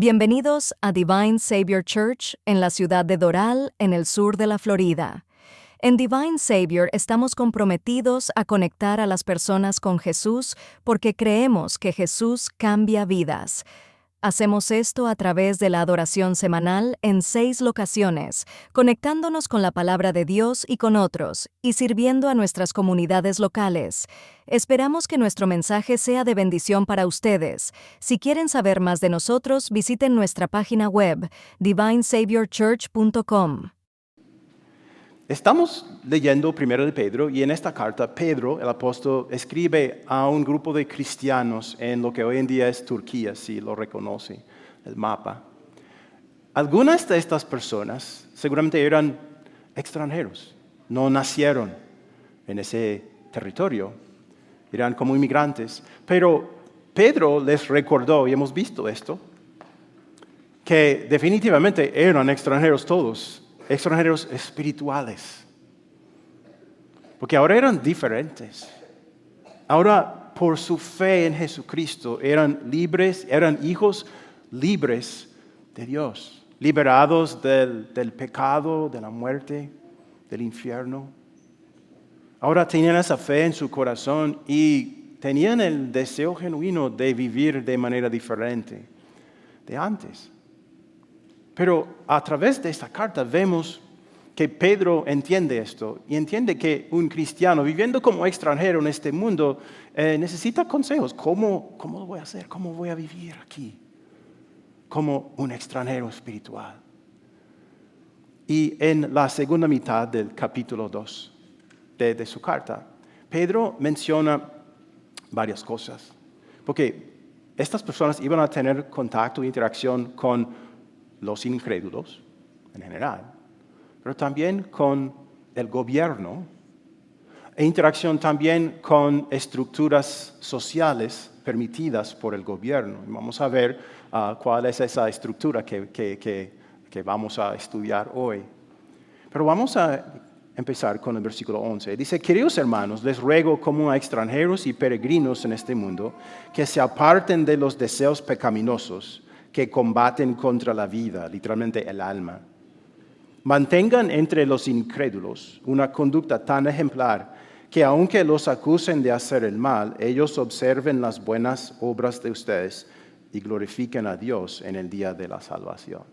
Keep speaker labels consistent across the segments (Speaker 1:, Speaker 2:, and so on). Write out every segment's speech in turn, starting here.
Speaker 1: Bienvenidos a Divine Savior Church en la ciudad de Doral, en el sur de la Florida. En Divine Savior estamos comprometidos a conectar a las personas con Jesús porque creemos que Jesús cambia vidas. Hacemos esto a través de la adoración semanal en 6 locaciones, conectándonos con la palabra de Dios y con otros, y sirviendo a nuestras comunidades locales. Esperamos que nuestro mensaje sea de bendición para ustedes. Si quieren saber más de nosotros, visiten nuestra página web, divinesaviorchurch.com.
Speaker 2: Estamos leyendo 1 de Pedro y en esta carta Pedro, el apóstol, escribe a un grupo de cristianos en lo que hoy en día es Turquía, si lo reconoce, el mapa. Algunas de estas personas seguramente eran extranjeros, no nacieron en ese territorio, eran como inmigrantes. Pero Pedro les recordó, y hemos visto esto, que definitivamente eran extranjeros todos. Extranjeros espirituales. Porque ahora eran diferentes. Ahora, por su fe en Jesucristo, eran libres, eran hijos libres de Dios. Liberados del pecado, de la muerte, del infierno. Ahora tenían esa fe en su corazón y tenían el deseo genuino de vivir de manera diferente de antes. Pero a través de esta carta vemos que Pedro entiende esto y entiende que un cristiano viviendo como extranjero en este mundo necesita consejos. ¿Cómo lo voy a hacer? ¿Cómo voy a vivir aquí? Como un extranjero espiritual. Y en la segunda mitad del capítulo 2 de su carta, Pedro menciona varias cosas. Porque estas personas iban a tener contacto e interacción con los incrédulos en general, pero también con el gobierno e interacción también con estructuras sociales permitidas por el gobierno. Y vamos a ver cuál es esa estructura que vamos a estudiar hoy. Pero vamos a empezar con el versículo 11. Dice, queridos hermanos, les ruego como a extranjeros y peregrinos en este mundo, que se aparten de los deseos pecaminosos que combaten contra la vida, literalmente el alma. Mantengan entre los incrédulos una conducta tan ejemplar que aunque los acusen de hacer el mal, ellos observen las buenas obras de ustedes y glorifiquen a Dios en el día de la salvación.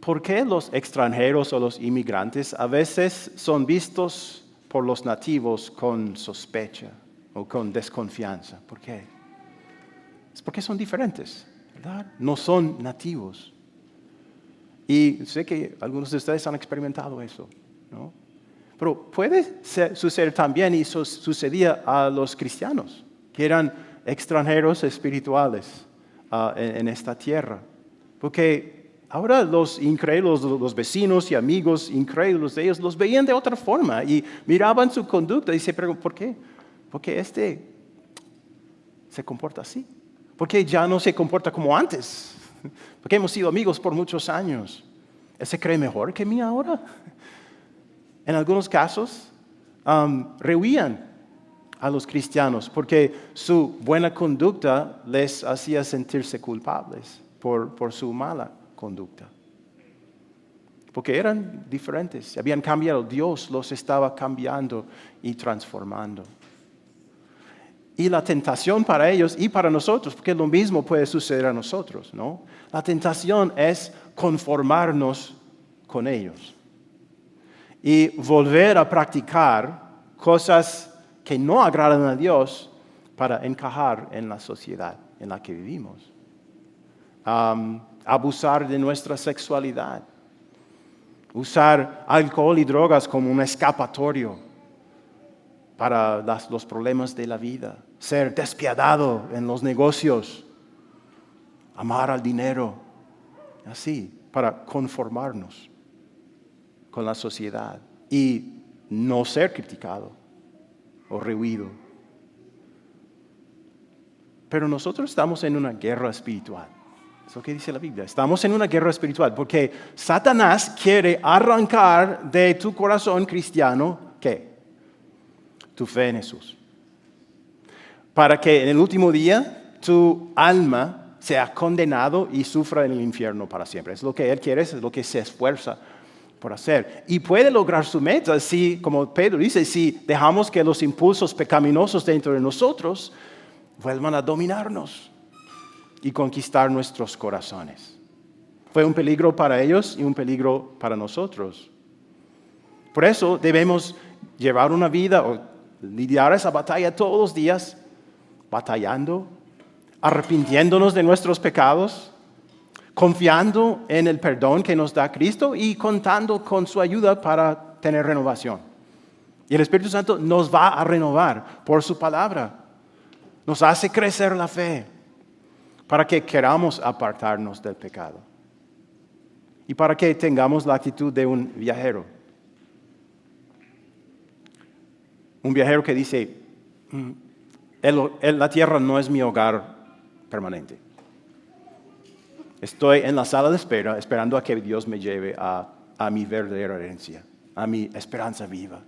Speaker 2: ¿Por qué los extranjeros o los inmigrantes a veces son vistos por los nativos con sospecha o con desconfianza? ¿Por qué? Es porque son diferentes, ¿verdad? No son nativos. Y sé que algunos de ustedes han experimentado eso, ¿no? Pero puede suceder también, y eso sucedía a los cristianos, que eran extranjeros espirituales en esta tierra. Porque ahora los incrédulos, los vecinos y amigos incrédulos de ellos, los veían de otra forma y miraban su conducta y se preguntaban, ¿por qué? Porque se comporta así. Porque ya no se comporta como antes. Porque hemos sido amigos por muchos años. ¿Él se cree mejor que mí ahora? En algunos casos, rehuían a los cristianos porque su buena conducta les hacía sentirse culpables por su mala conducta. Porque eran diferentes, habían cambiado. Dios los estaba cambiando y transformando. Y la tentación para ellos y para nosotros, porque lo mismo puede suceder a nosotros, ¿no? La tentación es conformarnos con ellos y volver a practicar cosas que no agradan a Dios para encajar en la sociedad en la que vivimos. Abusar de nuestra sexualidad, usar alcohol y drogas como un escapatorio para los problemas de la vida, ser despiadado en los negocios, amar al dinero, así, para conformarnos con la sociedad y no ser criticado o rehuido. Pero nosotros estamos en una guerra espiritual. Es lo que dice la Biblia. Estamos en una guerra espiritual porque Satanás quiere arrancar de tu corazón cristiano, ¿qué? Tu fe en Jesús. Para que en el último día tu alma sea condenado y sufra en el infierno para siempre. Es lo que él quiere, es lo que se esfuerza por hacer. Y puede lograr su meta si, como Pedro dice, si dejamos que los impulsos pecaminosos dentro de nosotros vuelvan a dominarnos y conquistar nuestros corazones. Fue un peligro para ellos y un peligro para nosotros. Por eso debemos llevar una vida o lidiar esa batalla todos los días, batallando, arrepintiéndonos de nuestros pecados, confiando en el perdón que nos da Cristo y contando con su ayuda para tener renovación. Y el Espíritu Santo nos va a renovar por su palabra. Nos hace crecer la fe para que queramos apartarnos del pecado y para que tengamos la actitud de un viajero. Un viajero que dice, la tierra no es mi hogar permanente. Estoy en la sala de espera esperando a que Dios me lleve a mi verdadera herencia, a mi esperanza viva,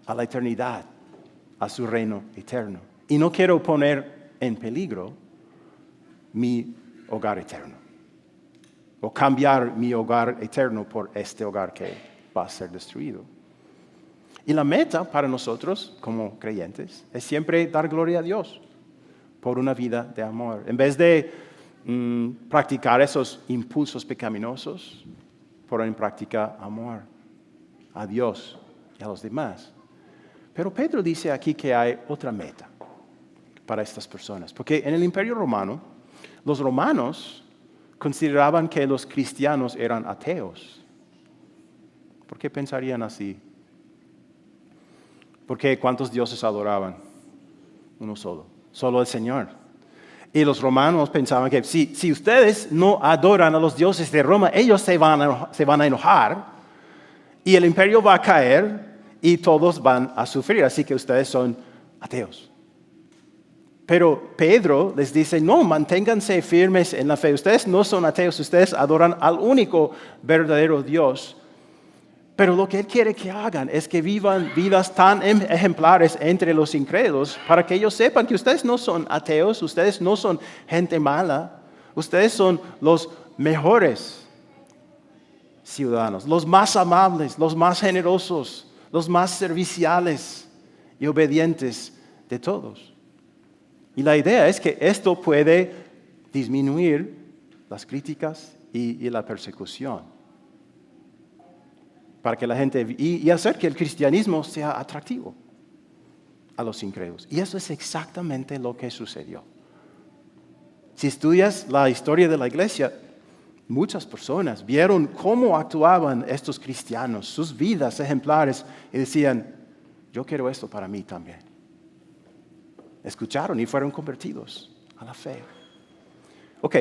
Speaker 2: a la eternidad, a su reino eterno. Y no quiero poner en peligro mi hogar eterno o cambiar mi hogar eterno por este hogar que va a ser destruido. Y la meta para nosotros como creyentes es siempre dar gloria a Dios por una vida de amor. En vez de practicar esos impulsos pecaminosos, poner en práctica amor a Dios y a los demás. Pero Pedro dice aquí que hay otra meta para estas personas. Porque en el Imperio Romano, los romanos consideraban que los cristianos eran ateos. ¿Por qué pensarían así? Porque ¿cuántos dioses adoraban? Uno solo, solo el Señor. Y los romanos pensaban que si ustedes no adoran a los dioses de Roma, ellos se van a enojar y el imperio va a caer y todos van a sufrir. Así que ustedes son ateos. Pero Pedro les dice, no, manténganse firmes en la fe. Ustedes no son ateos, ustedes adoran al único verdadero Dios. Pero lo que Él quiere que hagan es que vivan vidas tan ejemplares entre los incrédulos para que ellos sepan que ustedes no son ateos, ustedes no son gente mala, ustedes son los mejores ciudadanos, los más amables, los más generosos, los más serviciales y obedientes de todos. Y la idea es que esto puede disminuir las críticas y la persecución. Para que la gente, y hacer que el cristianismo sea atractivo a los incrédulos. Y eso es exactamente lo que sucedió. Si estudias la historia de la iglesia, muchas personas vieron cómo actuaban estos cristianos, sus vidas ejemplares, y decían, yo quiero esto para mí también. Escucharon y fueron convertidos a la fe. Ok,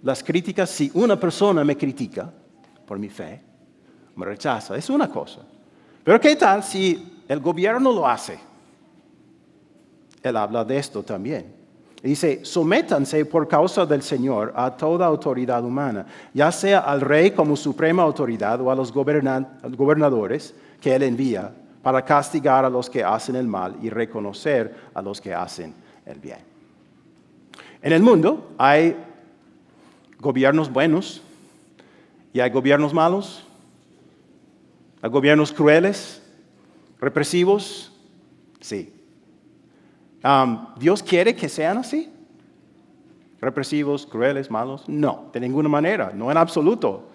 Speaker 2: las críticas, si una persona me critica por mi fe, me rechaza, es una cosa. Pero ¿qué tal si el gobierno lo hace? Él habla de esto también. Dice, sométanse por causa del Señor a toda autoridad humana, ya sea al rey como suprema autoridad o a los gobernadores que Él envía para castigar a los que hacen el mal y reconocer a los que hacen el bien. En el mundo hay gobiernos buenos y hay gobiernos malos. ¿Hay gobiernos crueles, represivos? Sí. ¿Dios quiere que sean así? ¿Represivos, crueles, malos? No, de ninguna manera, no en absoluto.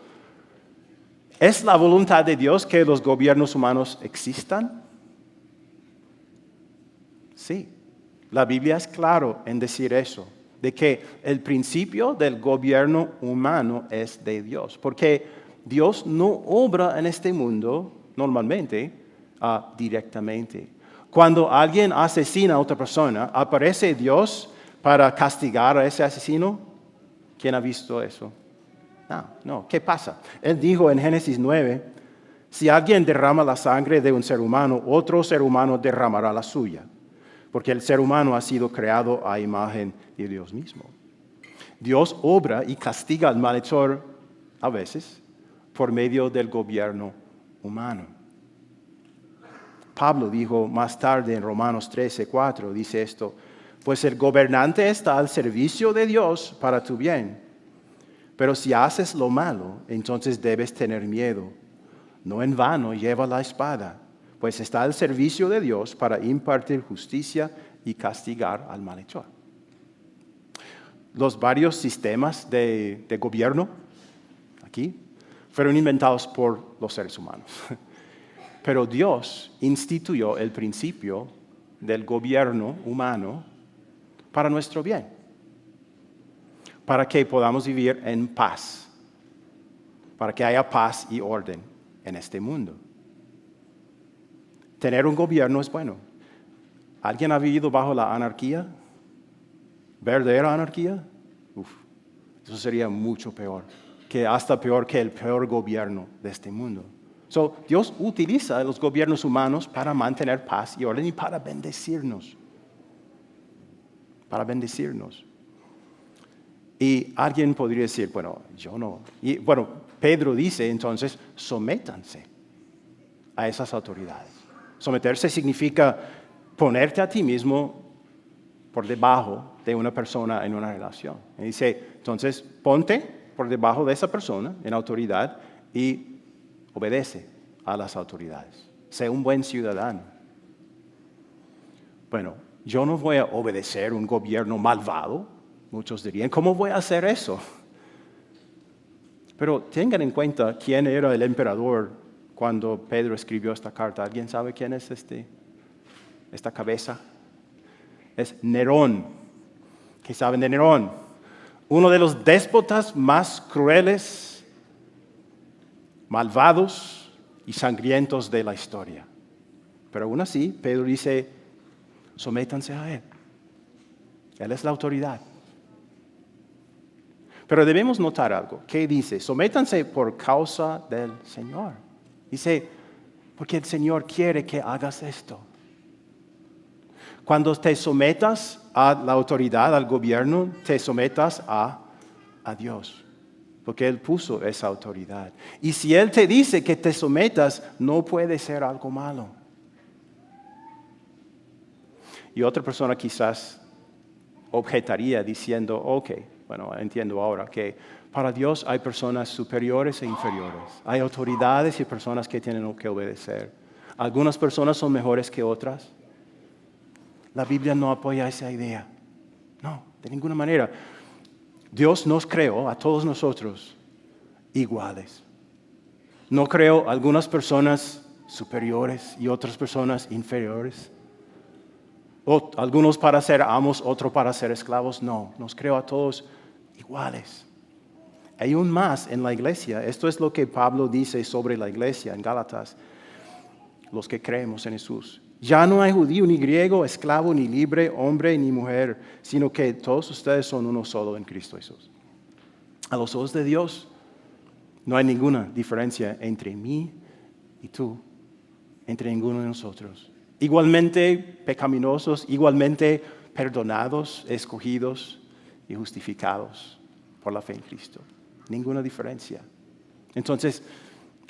Speaker 2: ¿Es la voluntad de Dios que los gobiernos humanos existan? Sí. La Biblia es claro en decir eso, de que el principio del gobierno humano es de Dios, porque Dios no obra en este mundo normalmente directamente. Cuando alguien asesina a otra persona, ¿aparece Dios para castigar a ese asesino? ¿Quién ha visto eso? No. ¿Qué pasa? Él dijo en Génesis 9, si alguien derrama la sangre de un ser humano, otro ser humano derramará la suya, porque el ser humano ha sido creado a imagen de Dios mismo. Dios obra y castiga al malhechor a veces por medio del gobierno humano. Pablo dijo más tarde en Romanos 13:4, dice esto, pues el gobernante está al servicio de Dios para tu bien. Pero si haces lo malo, entonces debes tener miedo. No en vano lleva la espada, pues está al servicio de Dios para impartir justicia y castigar al malhechor. Los varios sistemas de gobierno aquí fueron inventados por los seres humanos. Pero Dios instituyó el principio del gobierno humano para nuestro bien, para que podamos vivir en paz, para que haya paz y orden en este mundo. Tener un gobierno es bueno. ¿Alguien ha vivido bajo la anarquía? ¿Verdadera anarquía? Eso sería mucho peor, hasta peor que el peor gobierno de este mundo. Dios utiliza los gobiernos humanos para mantener paz y orden y para bendecirnos. Para bendecirnos. Y alguien podría decir, bueno, yo no. Y bueno, Pedro dice entonces, sométanse a esas autoridades. Someterse significa ponerte a ti mismo por debajo de una persona en una relación. Y dice, entonces ponte por debajo de esa persona en autoridad y obedece a las autoridades. Sé un buen ciudadano. Bueno, yo no voy a obedecer un gobierno malvado. Muchos dirían, ¿cómo voy a hacer eso? Pero tengan en cuenta quién era el emperador cuando Pedro escribió esta carta. ¿Alguien sabe quién es esta cabeza? Es Nerón. ¿Qué saben de Nerón? Uno de los déspotas más crueles, malvados y sangrientos de la historia. Pero aún así, Pedro dice, sométanse a él. Él es la autoridad. Pero debemos notar algo. ¿Qué dice? Sométanse por causa del Señor. Dice, porque el Señor quiere que hagas esto. Cuando te sometas a la autoridad, al gobierno, te sometas a Dios. Porque Él puso esa autoridad. Y si Él te dice que te sometas, no puede ser algo malo. Y otra persona quizás objetaría diciendo, ok, bueno, entiendo ahora que para Dios hay personas superiores e inferiores. Hay autoridades y personas que tienen que obedecer. Algunas personas son mejores que otras. La Biblia no apoya esa idea. No, de ninguna manera. Dios nos creó a todos nosotros iguales. No creó algunas personas superiores y otras personas inferiores. O algunos para ser amos, otros para ser esclavos. No, nos creó a todos iguales. Hay un más en la iglesia. Esto es lo que Pablo dice sobre la iglesia en Gálatas. Los que creemos en Jesús. Ya no hay judío ni griego, esclavo ni libre, hombre ni mujer, sino que todos ustedes son uno solo en Cristo Jesús. A los ojos de Dios no hay ninguna diferencia entre mí y tú, entre ninguno de nosotros. Igualmente pecaminosos, igualmente perdonados, escogidos y justificados por la fe en Cristo. Ninguna diferencia. Entonces,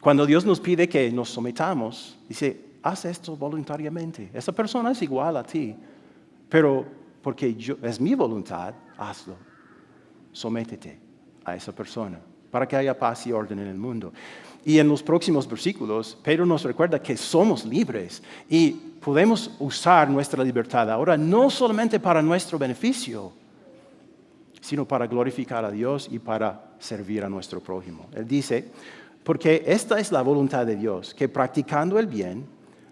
Speaker 2: cuando Dios nos pide que nos sometamos, dice, haz esto voluntariamente. Esa persona es igual a ti, pero porque es mi voluntad, hazlo. Sométete a esa persona para que haya paz y orden en el mundo. Y en los próximos versículos, Pedro nos recuerda que somos libres y podemos usar nuestra libertad ahora no solamente para nuestro beneficio, sino para glorificar a Dios y para servir a nuestro prójimo. Él dice, porque esta es la voluntad de Dios, que practicando el bien,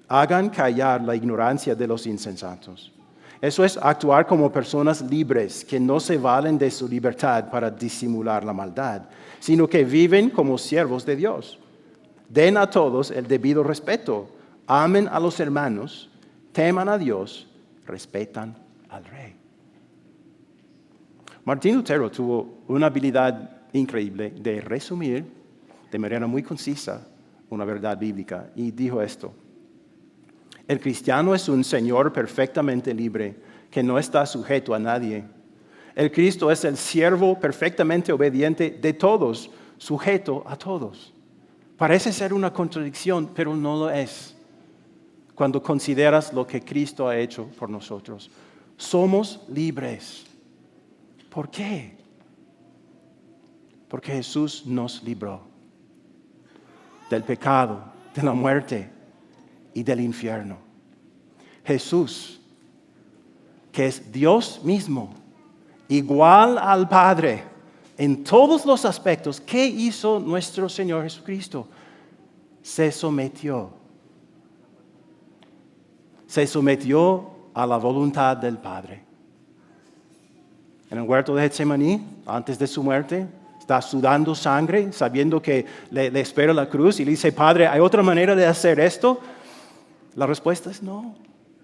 Speaker 2: hagan callar la ignorancia de los insensatos. Eso es actuar como personas libres que no se valen de su libertad para disimular la maldad, sino que viven como siervos de Dios. Den a todos el debido respeto, amen a los hermanos, teman a Dios, respetan al Rey. Martín Lutero tuvo una habilidad increíble de resumir de manera muy concisa una verdad bíblica y dijo esto. El cristiano es un señor perfectamente libre, que no está sujeto a nadie. El Cristo es el siervo perfectamente obediente de todos, sujeto a todos. Parece ser una contradicción, pero no lo es. Cuando consideras lo que Cristo ha hecho por nosotros. Somos libres. ¿Por qué? Porque Jesús nos libró del pecado, de la muerte y del infierno. Jesús, que es Dios mismo, igual al Padre en todos los aspectos, ¿qué hizo nuestro Señor Jesucristo? Se sometió. Se sometió a la voluntad del Padre. En el huerto de Getsemaní, antes de su muerte, está sudando sangre, sabiendo que le espera la cruz, y le dice: Padre, ¿hay otra manera de hacer esto? La respuesta es no.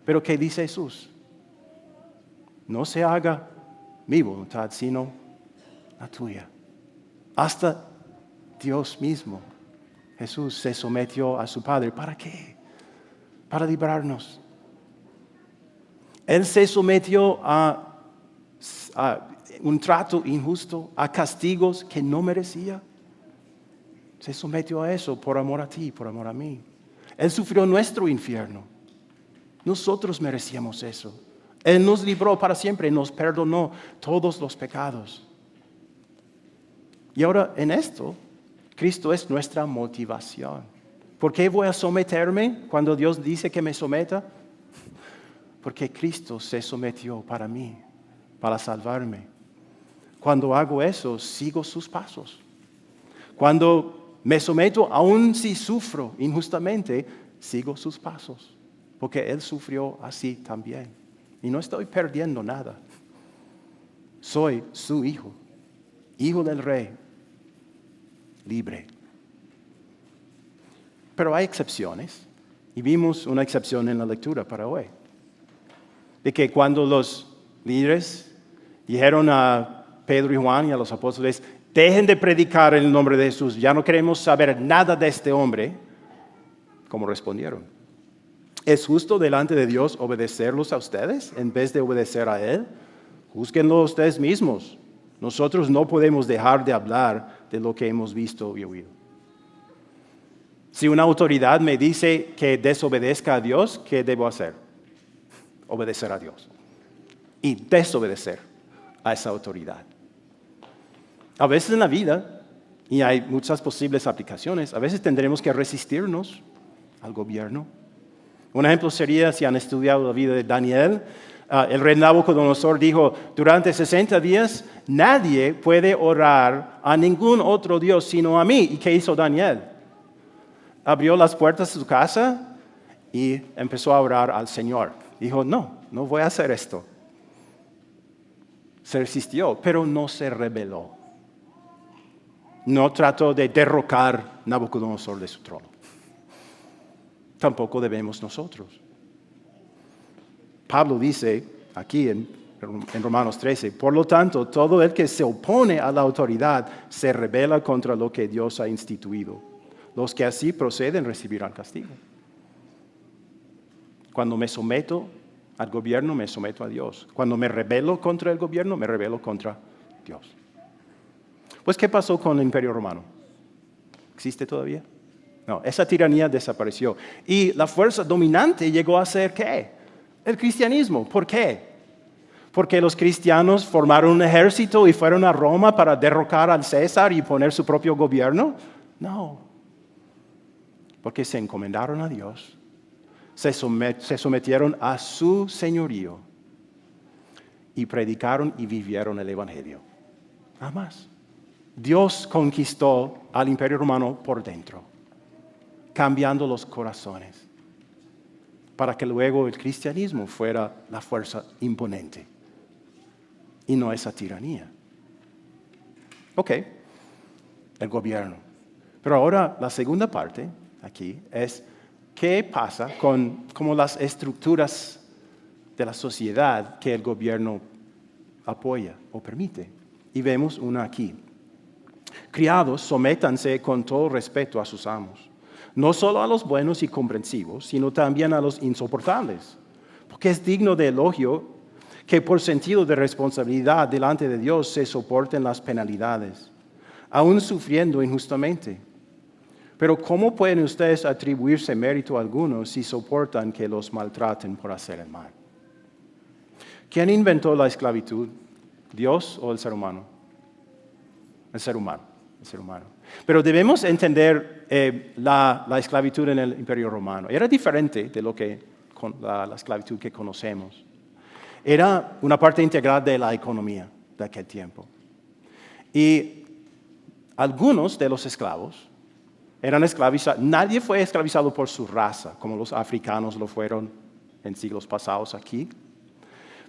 Speaker 2: Pero ¿qué dice Jesús? No se haga mi voluntad, sino la tuya. Hasta Dios mismo, Jesús, se sometió a su Padre. ¿Para qué? Para librarnos. Él se sometió a un trato injusto, a castigos que no merecía. Se sometió a eso por amor a ti, por amor a mí. Él sufrió nuestro infierno. Nosotros merecíamos eso. Él nos libró para siempre, nos perdonó todos los pecados. Y ahora en esto, Cristo es nuestra motivación. ¿Por qué voy a someterme cuando Dios dice que me someta? Porque Cristo se sometió para mí, para salvarme. Cuando hago eso, sigo sus pasos. Cuando me someto, aun si sufro injustamente, sigo sus pasos. Porque Él sufrió así también. Y no estoy perdiendo nada. Soy su hijo, hijo del rey, libre. Pero hay excepciones. Y vimos una excepción en la lectura para hoy. De que cuando los líderes dijeron a Pedro y Juan y a los apóstoles: dejen de predicar en el nombre de Jesús, ya no queremos saber nada de este hombre, ¿cómo respondieron? ¿Es justo delante de Dios obedecerlos a ustedes en vez de obedecer a Él? Júzguenlo ustedes mismos. Nosotros no podemos dejar de hablar de lo que hemos visto y oído. Si una autoridad me dice que desobedezca a Dios, ¿qué debo hacer? Obedecer a Dios y desobedecer a esa autoridad. A veces en la vida, y hay muchas posibles aplicaciones, a veces tendremos que resistirnos al gobierno. Un ejemplo sería, si han estudiado la vida de Daniel, el rey Nabucodonosor dijo: durante 60 días nadie puede orar a ningún otro Dios sino a mí. ¿Y qué hizo Daniel? Abrió las puertas de su casa y empezó a orar al Señor. Dijo: no voy a hacer esto. Se resistió, pero no se rebeló. No trató de derrocar a Nabucodonosor de su trono. Tampoco debemos nosotros. Pablo dice aquí en Romanos 13: por lo tanto, todo el que se opone a la autoridad se rebela contra lo que Dios ha instituido. Los que así proceden recibirán castigo. Cuando me someto al gobierno, me someto a Dios. Cuando me rebelo contra el gobierno, me rebelo contra Dios. Pues, ¿qué pasó con el Imperio Romano? ¿Existe todavía? No, esa tiranía desapareció. Y la fuerza dominante llegó a ser, ¿qué? El cristianismo. ¿Por qué? ¿Porque los cristianos formaron un ejército y fueron a Roma para derrocar al César y poner su propio gobierno? No. Porque se encomendaron a Dios, se sometieron a su señorío y predicaron y vivieron el Evangelio. Nada más. Dios conquistó al Imperio Romano por dentro, cambiando los corazones, para que luego el cristianismo fuera la fuerza imponente y no esa tiranía. Ok, el gobierno. Pero ahora la segunda parte aquí es: ¿qué pasa con como las estructuras de la sociedad que el gobierno apoya o permite? Y vemos una aquí. Criados, sométanse con todo respeto a sus amos, no solo a los buenos y comprensivos, sino también a los insoportables, porque es digno de elogio que por sentido de responsabilidad delante de Dios se soporten las penalidades, aun sufriendo injustamente. Pero ¿cómo pueden ustedes atribuirse mérito alguno si soportan que los maltraten por hacer el mal? ¿Quién inventó la esclavitud? ¿Dios o el ser humano? El ser humano. Pero debemos entender la esclavitud en el Imperio Romano. Era diferente de la esclavitud que conocemos. Era una parte integral de la economía de aquel tiempo. Y algunos de los esclavos eran esclavizados. Nadie fue esclavizado por su raza, como los africanos lo fueron en siglos pasados aquí.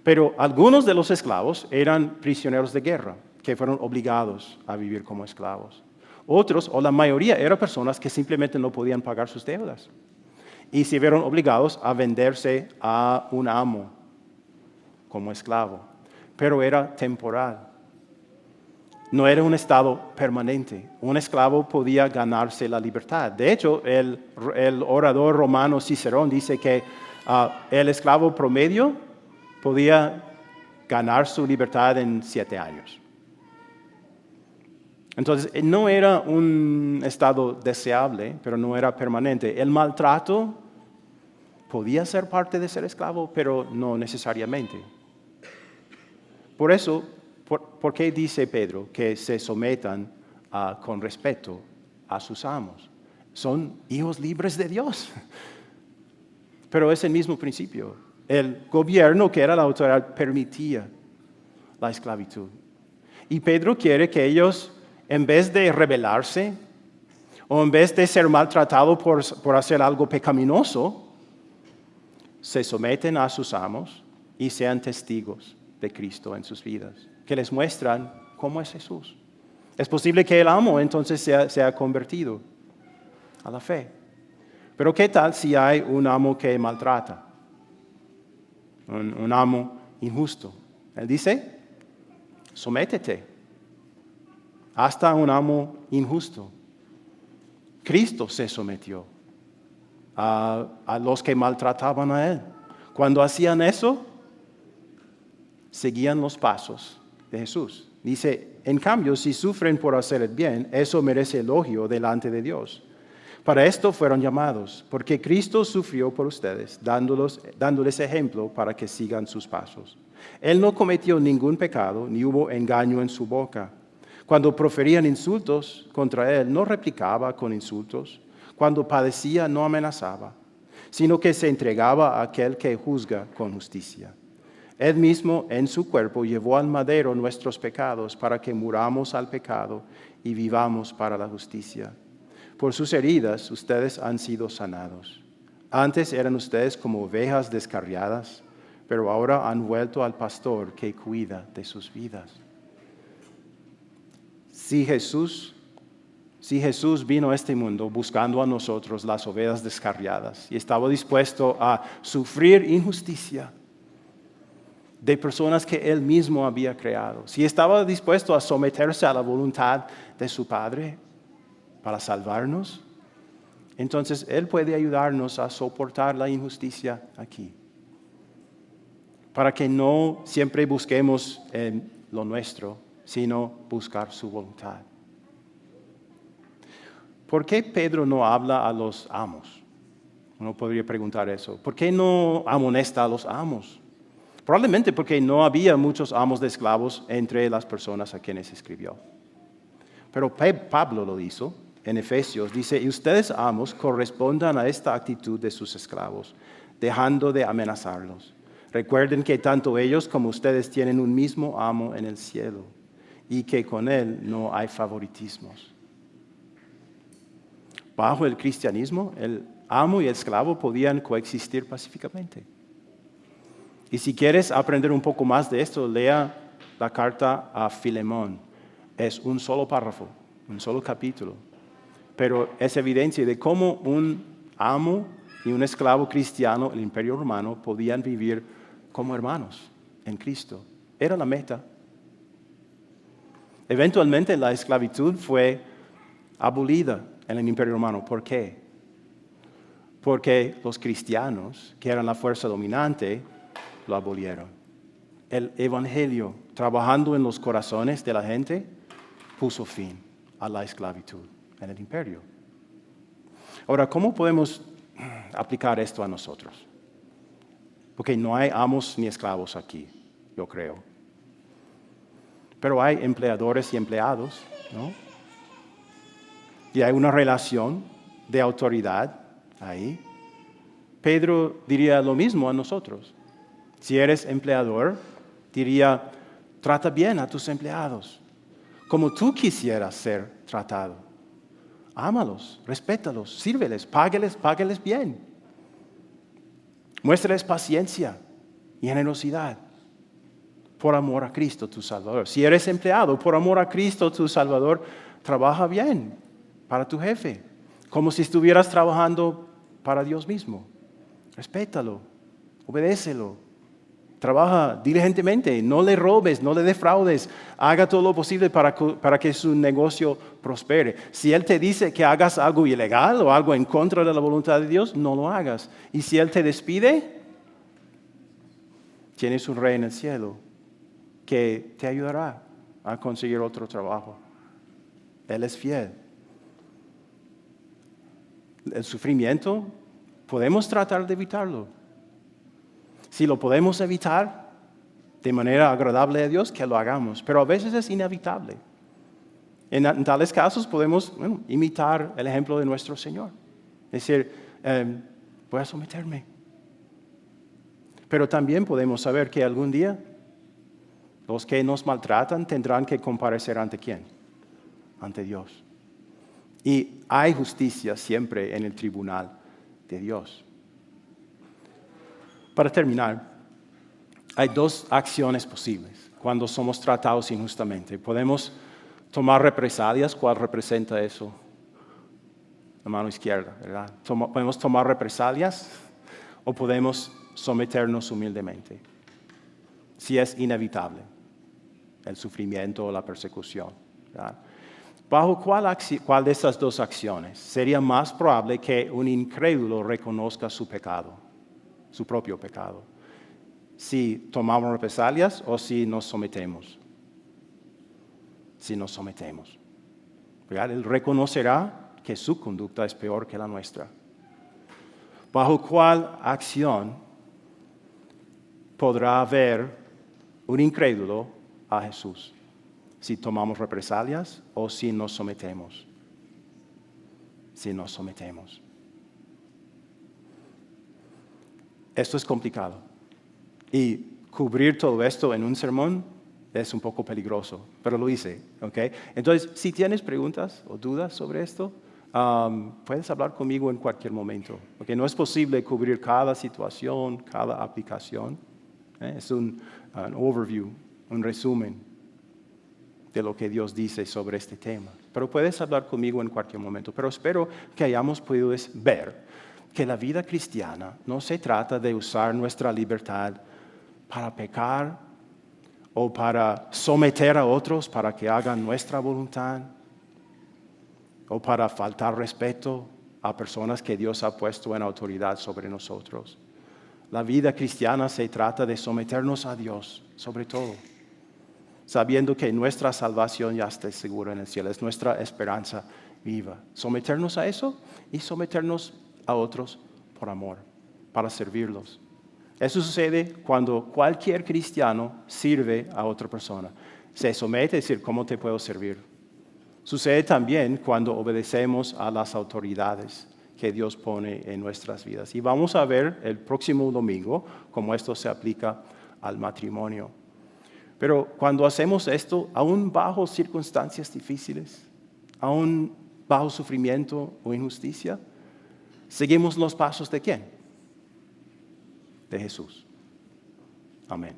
Speaker 2: Pero algunos de los esclavos eran prisioneros de guerra, que fueron obligados a vivir como esclavos. Otros, o la mayoría, eran personas que simplemente no podían pagar sus deudas. Y se vieron obligados a venderse a un amo como esclavo. Pero era temporal. No era un estado permanente. Un esclavo podía ganarse la libertad. De hecho, el orador romano Cicerón dice que el esclavo promedio podía ganar su libertad en 7 años. Entonces, no era un estado deseable, pero no era permanente. El maltrato podía ser parte de ser esclavo, pero no necesariamente. Por eso, ¿por qué dice Pedro que se sometan con respeto a sus amos? Son hijos libres de Dios. Pero es el mismo principio. El gobierno, que era la autoridad, permitía la esclavitud. Y Pedro quiere que ellos, en vez de rebelarse, o en vez de ser maltratados por hacer algo pecaminoso, se someten a sus amos y sean testigos de Cristo en sus vidas, que les muestran cómo es Jesús. Es posible que el amo entonces sea convertido a la fe. Pero ¿qué tal si hay un amo que maltrata? Un amo injusto. Él dice, sométete hasta un amo injusto. Cristo se sometió a los que maltrataban a Él. Cuando hacían eso, seguían los pasos de Jesús. Dice, en cambio, si sufren por hacer el bien, eso merece elogio delante de Dios. Para esto fueron llamados, porque Cristo sufrió por ustedes, dándoles ejemplo para que sigan sus pasos. Él no cometió ningún pecado, ni hubo engaño en su boca. Cuando proferían insultos contra él, no replicaba con insultos. Cuando padecía, no amenazaba, sino que se entregaba a aquel que juzga con justicia. Él mismo en su cuerpo llevó al madero nuestros pecados para que muramos al pecado y vivamos para la justicia. Por sus heridas ustedes han sido sanados. Antes eran ustedes como ovejas descarriadas, pero ahora han vuelto al pastor que cuida de sus vidas. Si Jesús vino a este mundo buscando a nosotros las ovejas descarriadas y estaba dispuesto a sufrir injusticia de personas que Él mismo había creado, si estaba dispuesto a someterse a la voluntad de su Padre para salvarnos, entonces Él puede ayudarnos a soportar la injusticia aquí, para que no siempre busquemos en lo nuestro, sino buscar su voluntad. ¿Por qué Pedro no habla a los amos? Uno podría preguntar eso. ¿Por qué no amonesta a los amos? Probablemente porque no había muchos amos de esclavos entre las personas a quienes escribió. Pero Pablo lo hizo en Efesios. Dice, y ustedes amos correspondan a esta actitud de sus esclavos, dejando de amenazarlos. Recuerden que tanto ellos como ustedes tienen un mismo amo en el cielo y que con él no hay favoritismos. Bajo el cristianismo, el amo y el esclavo podían coexistir pacíficamente. Y si quieres aprender un poco más de esto, lea la carta a Filemón. Es un solo párrafo, un solo capítulo. Pero es evidencia de cómo un amo y un esclavo cristiano en el Imperio Romano podían vivir como hermanos en Cristo. Era la meta. Eventualmente la esclavitud fue abolida en el Imperio Romano. ¿Por qué? Porque los cristianos, que eran la fuerza dominante, lo abolieron. El Evangelio, trabajando en los corazones de la gente, puso fin a la esclavitud en el imperio. Ahora, ¿cómo podemos aplicar esto a nosotros? Porque no hay amos ni esclavos aquí. yo creo. Pero hay empleadores y empleados, ¿no? Y hay una relación de autoridad ahí. Pedro diría lo mismo a nosotros. Si eres empleador, diría, trata bien a tus empleados, como tú quisieras ser tratado. Ámalos, respétalos, sírveles, págueles bien. Muéstrales paciencia y generosidad por amor a Cristo, tu Salvador. Si eres empleado, por amor a Cristo, tu Salvador, trabaja bien para tu jefe, como si estuvieras trabajando para Dios mismo. Respétalo, obedécelo, trabaja diligentemente, no le robes, no le defraudes, haga todo lo posible para que su negocio prospere. Si Él te dice que hagas algo ilegal o algo en contra de la voluntad de Dios, no lo hagas. Y si Él te despide, tienes un rey en el cielo que te ayudará a conseguir otro trabajo. Él es fiel. El sufrimiento, podemos tratar de evitarlo. Si lo podemos evitar de manera agradable a Dios, que lo hagamos. Pero a veces es inevitable. En tales casos podemos imitar el ejemplo de nuestro Señor. Es decir, voy a someterme. Pero también podemos saber que algún día los que nos maltratan tendrán que comparecer ante ¿quién? Ante Dios. Y hay justicia siempre en el tribunal de Dios. Para terminar, hay dos acciones posibles cuando somos tratados injustamente. Podemos tomar represalias. ¿Cuál representa eso? La mano izquierda, ¿verdad? Podemos tomar represalias o podemos someternos humildemente. Si es inevitable el sufrimiento o la persecución, ¿verdad? ¿Bajo cuál de estas dos acciones sería más probable que un incrédulo reconozca su pecado, su propio pecado? Si tomamos represalias o si nos sometemos. Si nos sometemos, ¿verdad? Él reconocerá que su conducta es peor que la nuestra. ¿Bajo cuál acción podrá ver un incrédulo a Jesús? Si tomamos represalias o si nos sometemos. Si nos sometemos. Esto es complicado. Y cubrir todo esto en un sermón es un poco peligroso, pero lo hice, ¿ok? Entonces, si tienes preguntas o dudas sobre esto, puedes hablar conmigo en cualquier momento, porque no es posible cubrir cada situación, cada aplicación. Es un overview, un resumen de lo que Dios dice sobre este tema. Pero puedes hablar conmigo en cualquier momento. Pero espero que hayamos podido ver que la vida cristiana no se trata de usar nuestra libertad para pecar o para someter a otros para que hagan nuestra voluntad o para faltar respeto a personas que Dios ha puesto en autoridad sobre nosotros. La vida cristiana se trata de someternos a Dios sobre todo, sabiendo que nuestra salvación ya está segura en el cielo, es nuestra esperanza viva. Someternos a eso y someternos a otros por amor, para servirlos. Eso sucede cuando cualquier cristiano sirve a otra persona. Se somete a decir, ¿cómo te puedo servir? Sucede también cuando obedecemos a las autoridades que Dios pone en nuestras vidas. Y vamos a ver el próximo domingo cómo esto se aplica al matrimonio. Pero cuando hacemos esto, aún bajo circunstancias difíciles, aún bajo sufrimiento o injusticia, seguimos los pasos de ¿quién? De Jesús. Amén.